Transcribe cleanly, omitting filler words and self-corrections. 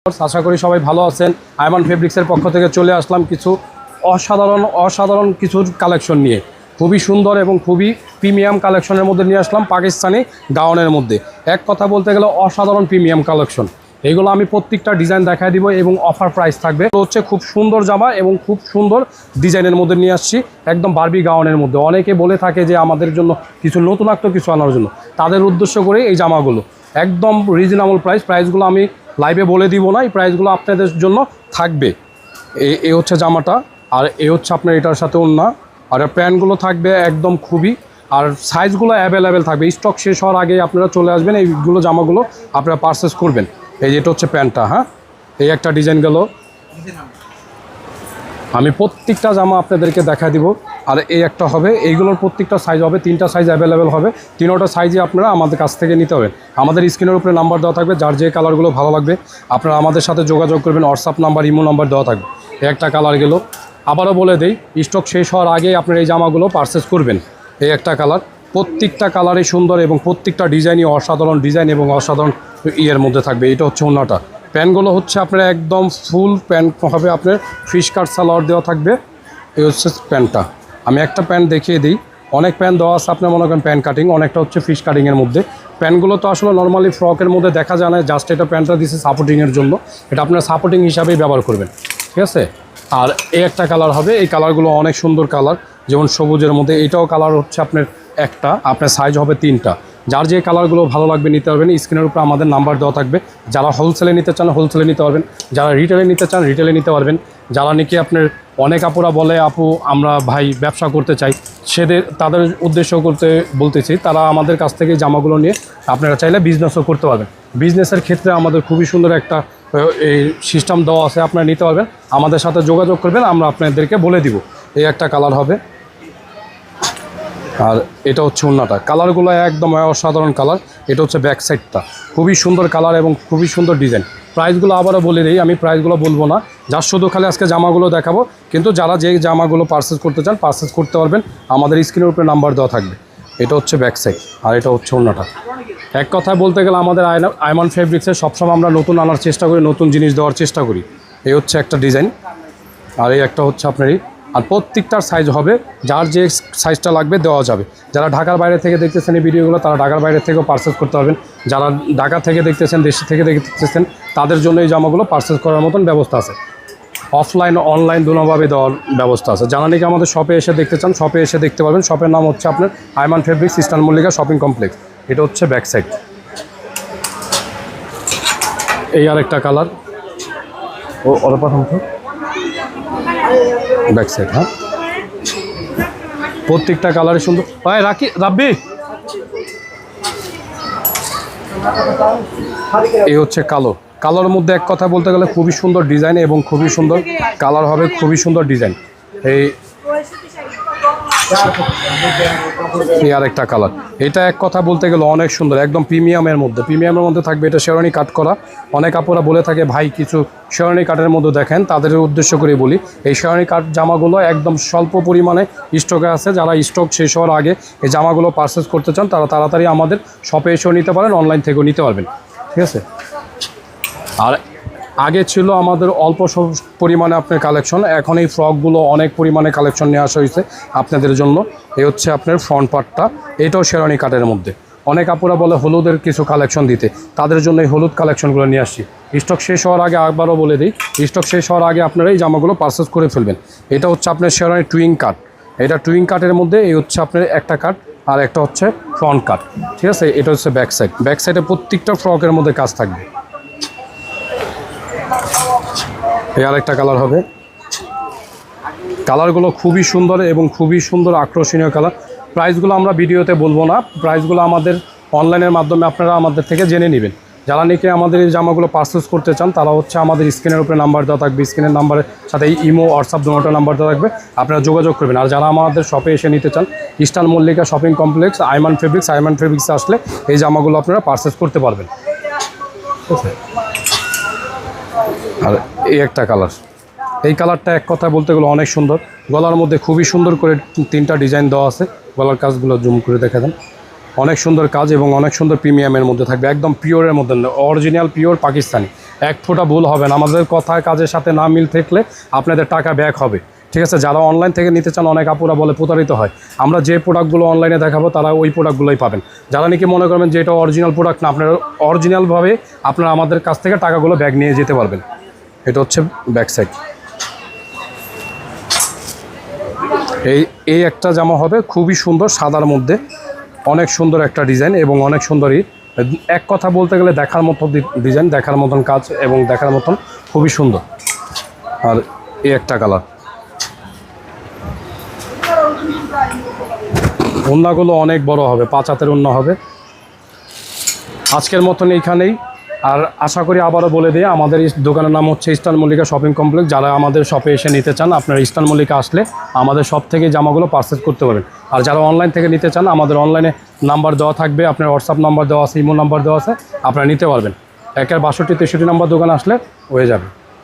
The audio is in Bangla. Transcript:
আশা করি সবাই ভালো আছেন। আয়মান ফেব্রিক্সের পক্ষ থেকে চলে আসলাম কিছু অসাধারণ কিছু কালেকশন নিয়ে। খুবই সুন্দর এবং খুবই প্রিমিয়াম কালেকশনের মধ্যে নিয়ে আসলাম পাকিস্তানি গাউনের মধ্যে। এক কথা বলতে গেলে অসাধারণ প্রিমিয়াম কালেকশন। এইগুলো আমি প্রত্যেকটা ডিজাইন দেখাই দিব এবং অফার প্রাইস থাকবে। হচ্ছে খুব সুন্দর জামা এবং খুব সুন্দর ডিজাইনের মধ্যে নিয়ে আসছি, একদম বারবি গাউনের মধ্যে। অনেকে বলে থাকে যে আমাদের জন্য কিছু নতুনত্ব কিছু আনার জন্য, তাদের উদ্দেশ্য করে এই জামাগুলো একদম রিজনেবল প্রাইসগুলো আমি লাইভে বলে দিব না, এই প্রাইসগুলো আপনাদের জন্য থাকবে। এই হচ্ছে জামাটা, আর এই হচ্ছে আপনার এটার সাথে ওড়না, আর প্যান্টগুলো থাকবে একদম খুবই, আর সাইজগুলো অ্যাভেলেবেল থাকবে। স্টক শেষ হওয়ার আগে আপনারা চলে আসবেন, এইগুলো জামাগুলো আপনারা পারচেস করবেন। এই যেটা হচ্ছে প্যান্টটা, হ্যাঁ এই একটা ডিজাইন গেল। আমি প্রত্যেকটা জামা আপনাদেরকে দেখা দিব। আর এই একটা হবে, এইগুলোর প্রত্যেকটা সাইজ হবে, 3টা সাইজ অ্যাভেলেবেল হবে। 3টা সাইজই আপনারা আমাদের কাছ থেকে নিতে হবেন। আমাদের স্ক্রিনের উপরে নাম্বার দেওয়া থাকবে, যার যে কালারগুলো ভালো লাগবে আপনারা আমাদের সাথে যোগাযোগ করবেন। হোয়াটসঅ্যাপ নাম্বার, ইমো নাম্বার দেওয়া থাকবে। এই একটা কালার গেল। আবারও বলে দেই, স্টক শেষ হওয়ার আগেই আপনারা এই জামাগুলো পারচেস করবেন। এই একটা কালার, প্রত্যেকটা কালারই সুন্দর এবং প্রত্যেকটা ডিজাইনই অসাধারণ ডিজাইন এবং অসাধারণ ইয়ের মধ্যে থাকবে। এটা হচ্ছে ওড়নাটা। প্যান্টগুলো হচ্ছে আপনার একদম ফুল প্যান্ট হবে, আপনার ফিশ কাট সালোয়ার দেওয়া থাকবে। এই হচ্ছে প্যান্টটা। আমি একটা প্যান্ট দেখিয়ে দিই। অনেক প্যান্ট দেওয়া আছে, আপনার মনে করেন প্যান্ট কাটিং, অনেকটা হচ্ছে ফিশ কাটিংয়ের মধ্যে। প্যান্টগুলো তো আসলে নর্মালি ফ্রকের মধ্যে দেখা যায় না, জাস্ট এটা প্যান্টটা দিচ্ছে সাপোর্টিংয়ের জন্য। এটা আপনার সাপোর্টিং হিসাবেই ব্যবহার করবেন, ঠিক আছে। আর এই একটা কালার হবে, এই কালারগুলো অনেক সুন্দর কালার, যেমন সবুজের মধ্যে। এইটাও কালার হচ্ছে আপনার একটা, আপনার সাইজ হবে 3টা। যার যে কালারগুলো ভালো লাগবে নিতে পারবেন। স্ক্রিনের উপরে আমাদের নাম্বার দেওয়া থাকবে। যারা হোলসেলে নিতে চান হোলসেলে নিতে পারবেন, যারা রিটেলে নিতে চান রিটেলে নিতে পারবেন। যারা নাকি আপনার অনেক আপুরা বলে আপু আমরা ভাই ব্যবসা করতে চাই, তাদের উদ্দেশ্য বলতেছি, তারা আমাদের কাছ থেকে জামাগুলো নিয়ে আপনারা চাইলে বিজনেসও করতে পারবেন। বিজনেসের ক্ষেত্রে আমাদের খুবই সুন্দর একটা এই সিস্টেম দেওয়া আছে, আপনারা নিতে পারবেন। আমাদের সাথে যোগাযোগ করবেন, আমরা আপনাদেরকে বলে দিব। এই একটা কালার হবে, আর এটা হচ্ছে ওড়নাটা। কালারগুলো একদম অসাধারণ কালার। এটা হচ্ছে ব্যাক সাইডটা, খুবই সুন্দর কালার এবং খুবই সুন্দর ডিজাইন। প্রাইসগুলো আবারও বলে দিই, আমি প্রাইসগুলো বলবো না, যার শুধু খালি আজকে জামাগুলো দেখাবো। কিন্তু যারা যে জামাগুলো পারচেস করতে চান পারচেস করতে পারবেন, আমাদের স্ক্রিনের উপরে নাম্বার দেওয়া থাকবে। এটা হচ্ছে ব্যাক সাইড, আর এটা হচ্ছে ওড়নাটা। এক কথায় বলতে গেলে আমাদের আয়মান ফেব্রিক্সের সবসময় আমরা নতুন আনার চেষ্টা করি, নতুন জিনিস দেওয়ার চেষ্টা করি। এই হচ্ছে একটা ডিজাইন, আর এই একটা হচ্ছে আপনারই। আর প্রত্যেকটার সাইজ হবে, যার যে সাইজটা লাগবে দেওয়া যাবে। যারা ঢাকার বাইরে থেকে দেখতেছেন এই ভিডিওগুলো, তারা ঢাকার বাইরে থেকেও পারচেস করতে পারবেন। যারা ঢাকা থেকে দেখতেছেন, দেশ থেকে দেখতেছেন, তাদের জন্য এই জামাগুলো পারচেস করার মতন ব্যবস্থা আছে। অফলাইন অনলাইন দুভাবে দেওয়ার ব্যবস্থা আছে। যারা নাকি আমাদের শপে এসে দেখতে চান, শপে এসে দেখতে পারবেন। শপের নাম হচ্ছে আপনার Ayman fabrics, eastern Mallika shopping complex. এটা হচ্ছে ব্যাক সাইড। এই আরেকটা কালার, ওর প্রথম ব্যাক সাইড, হ্যাঁ প্রত্যেকটা কালারই সুন্দর। ভাই রাব্বি, এই হচ্ছে কালোর মধ্যে এক কথা বলতে গেলে খুবই সুন্দর ডিজাইন এবং খুবই সুন্দর কালার হবে, খুবই সুন্দর ডিজাইন। এই আরেকটা কালার, এটা এক কথা বলতে গেলে অনেক সুন্দর, একদম প্রিমিয়ামের মধ্যে থাকবে। এটা শেরওয়ানি কাট করা। অনেক আপুরা বলে থাকে ভাই কিছু শেরওয়ানি কাটের মধ্যে দেখেন, তাদের উদ্দেশ্য করে বলি, এই শেরওয়ানি কাট জামাগুলো একদম স্বল্প পরিমাণে স্টকে আছে। যারা স্টক শেষ হওয়ার আগে এই জামাগুলো পারচেস করতে চান, তারা তাড়াতাড়ি আমাদের শপে এসেও নিতে পারেন, অনলাইন থেকেও নিতে পারবেন, ঠিক আছে। আর আগে ছিল আমাদের অল্প পরিমাণে আপনার কালেকশন, এখন এই ফ্রকগুলো অনেক পরিমাণে কালেকশন নিয়ে আসা হয়েছে আপনাদের জন্য। এই হচ্ছে আপনার ফ্রন্ট পার্টটা, এটাও শেরওয়ানি কাটের মধ্যে। অনেক আপুরা বলে হলুদের কিছু কালেকশন দিতে, তাদের জন্য এই হলুদ কালেকশনগুলো নিয়ে আসছি। স্টক শেষ হওয়ার আগে আবারও বলে দিই, স্টক শেষ হওয়ার আগে আপনারা এই জামাগুলো পারচেস করে ফেলবেন। এটা হচ্ছে আপনার শেরওয়ানি টুইং কাট, এটা টুইং কাটের মধ্যে। এই হচ্ছে আপনার একটা কাট, আর একটা হচ্ছে ফ্রন্ট কাট, ঠিক আছে। এটা হচ্ছে ব্যাক সাইডে প্রত্যেকটা ফ্রকের মধ্যে কাজ থাকবে। এই আরেকটা কালার হবে। কালারগুলো খুবই সুন্দর এবং খুবই সুন্দর আকর্ষণীয় কালার। প্রাইসগুলো আমরা ভিডিওতে বলবো না, প্রাইসগুলো আমাদের অনলাইনের মাধ্যমে আপনারা আমাদের থেকে জেনে নেবেন। যারা নাকি আমাদের এই জামাগুলো পারচেস করতে চান, তারা হচ্ছে আমাদের স্ক্রিনের উপরে নাম্বার দেওয়া থাকবে, স্ক্রিনের নাম্বারের সাথে ইমো হোয়াটসঅ্যাপ দুটো নাম্বার দেওয়া থাকবে, আপনারা যোগাযোগ করবেন। আর যারা আমাদের শপে এসে নিতে চান, eastern Mallika shopping complex, Ayman ফেব্রিক্সে আসলে এই জামাগুলো আপনারা পারচেস করতে পারবেন, ঠিক আছে। আর এই একটা কালার, এই কালারটা এক কথা বলতে গেলে অনেক সুন্দর। গলার মধ্যে খুবই সুন্দর করে 3টা ডিজাইন দেওয়া আছে। গলার কাজগুলো জুম করে দেখা দেন। অনেক সুন্দর কাজ এবং অনেক সুন্দর প্রিমিয়ামের মধ্যে থাকবে, একদম পিওরের মধ্যে, অরিজিনাল পিওর পাকিস্তানি, এক ফোঁটা ভুল হবে না। আমাদের কথায় কাজের সাথে না মিল থাকলে আপনাদের টাকা ব্যাক হবে, ঠিক আছে। যারা অনলাইন থেকে নিতে চান অনেক আপুরা বলে প্রতারিত হয়, আমরা যে প্রোডাক্টগুলো অনলাইনে দেখাবো তারা ওই প্রোডাক্টগুলোই পাবেন। যারা নাকি মনে করবেন যে এটা অরিজিনাল প্রোডাক্ট না, আপনারা অরিজিনালভাবে আপনারা আমাদের কাছ থেকে টাকাগুলো ব্যাক নিয়ে যেতে পারবেন। এটা হচ্ছে ব্যাক সাইড। এই একটা জামা হবে খুবই সুন্দর, সাদার মধ্যে অনেক সুন্দর একটা ডিজাইন এবং অনেক সুন্দরই, এক কথা বলতে গেলে দেখার মতো ডিজাইন, দেখার মতন কাজ এবং দেখার মতন খুবই সুন্দর। আর এই একটা কালার, ওড়নাগুলো অনেক বড় হবে, 5 হাতের ওড়না হবে। আজকের মতন এইখানেই, আর আশা করি আবারও বলে দিই আমাদের দোকানের নাম হচ্ছে ইস্টার্ন মল্লিকা শপিং কমপ্লেক্স। যারা আমাদের শপে এসে নিতে চান আপনারা ইস্টার্ন মল্লিকা আসলে আমাদের শপ থেকে জামাগুলো পারচেজ করতে পারবেন। আর যারা অনলাইন থেকে নিতে চান আমাদের অনলাইনে নাম্বার দেওয়া থাকবে, আপনার হোয়াটসঅ্যাপ নাম্বার দেওয়া আছে, ইমো নাম্বার দেওয়া আছে, আপনারা নিতে পারবেন। 1 62 63 নাম্বার দোকানে আসলে হয়ে যাবে।